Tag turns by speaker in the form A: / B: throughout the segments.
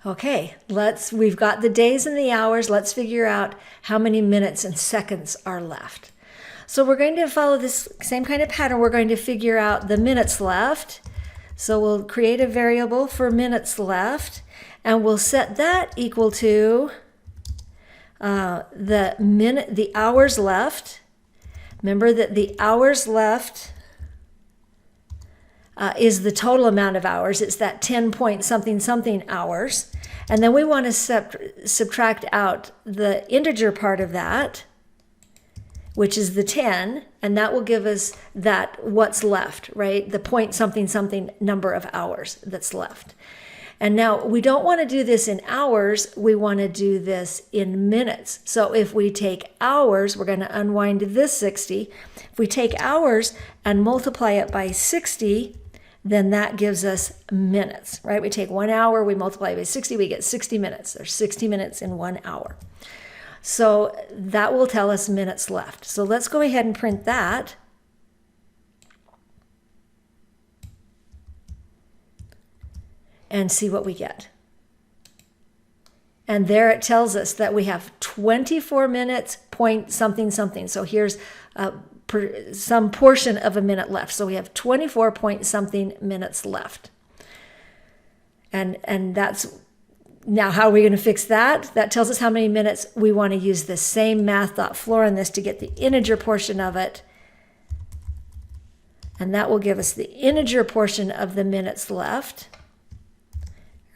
A: Okay, we've got the days and the hours. Let's figure out how many minutes and seconds are left. So we're going to follow this same kind of pattern. We're going to figure out the minutes left. So we'll create a variable for minutes left, and we'll set that equal to the hours left. Remember that the hours left is the total amount of hours. It's that 10 point something something hours. And then we want to subtract out the integer part of that, which is the 10, and that will give us what's left, right? The point something something number of hours that's left. And now we don't want to do this in hours, we want to do this in minutes. So if we take hours, we're going to unwind this 60. If we take hours and multiply it by 60, then that gives us minutes, right? We take 1 hour, we multiply it by 60, we get 60 minutes. There's 60 minutes in 1 hour. So that will tell us minutes left. So let's go ahead and print that. And see what we get. And there it tells us that we have 24 minutes point something something. So here's some portion of a minute left. So we have 24 point something minutes left. And that's, now how are we going to fix that? That tells us how many minutes. We want to use the same math.floor on this to get the integer portion of it. And that will give us the integer portion of the minutes left.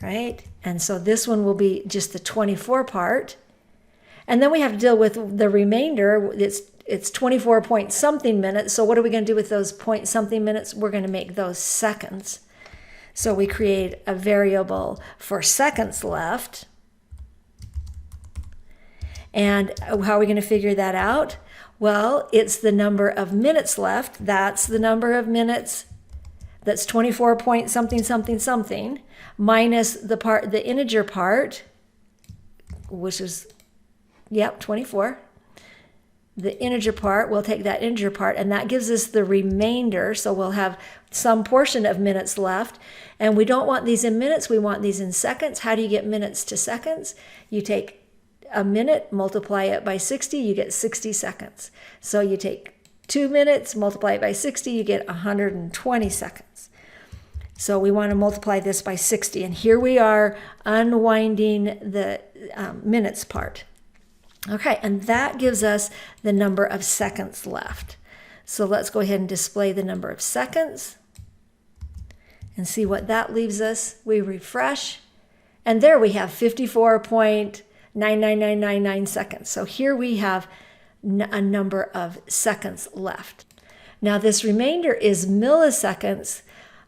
A: Right? And so this one will be just the 24 part. And then we have to deal with the remainder. It's 24 point something minutes. So what are we going to do with those point something minutes? We're going to make those seconds. So we create a variable for seconds left. And how are we going to figure that out? Well, it's the number of minutes left. That's the number of minutes. That's 24 point something something something minus the integer part, which is, 24. The integer part, we'll take that integer part, and that gives us the remainder. So we'll have some portion of minutes left. And we don't want these in minutes, we want these in seconds. How do you get minutes to seconds? You take a minute, multiply it by 60, you get 60 seconds. So you take 2 minutes, multiply it by 60, you get 120 seconds. So we want to multiply this by 60. And here we are unwinding the minutes part. Okay, and that gives us the number of seconds left. So let's go ahead and display the number of seconds and see what that leaves us. We refresh, and there we have 54.99999 seconds. So here we have a number of seconds left. Now this remainder is milliseconds.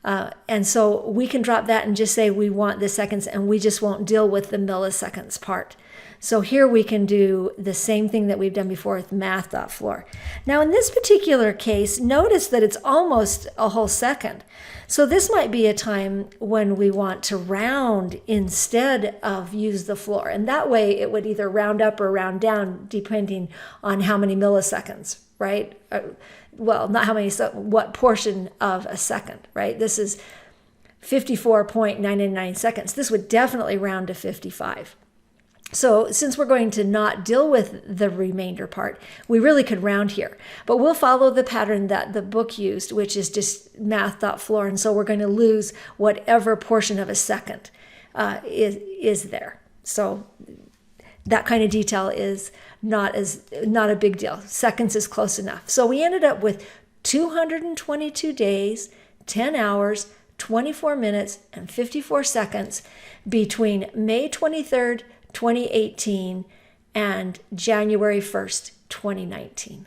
A: And so we can drop that and just say we want the seconds, and we just won't deal with the milliseconds part. So here we can do the same thing that we've done before with math.floor. Now in this particular case, notice that it's almost a whole second. So this might be a time when we want to round instead of use the floor. And that way it would either round up or round down depending on how many milliseconds, right? Well, not how many, what portion of a second, right? This is 54.999 seconds. This would definitely round to 55. So since we're going to not deal with the remainder part, we really could round here. But we'll follow the pattern that the book used, which is just math.floor. And so we're going to lose whatever portion of a second is there. So that kind of detail is not a big deal. Seconds is close enough. So we ended up with 222 days, 10 hours, 24 minutes, and 54 seconds between May 23rd, 2018 and January 1st, 2019.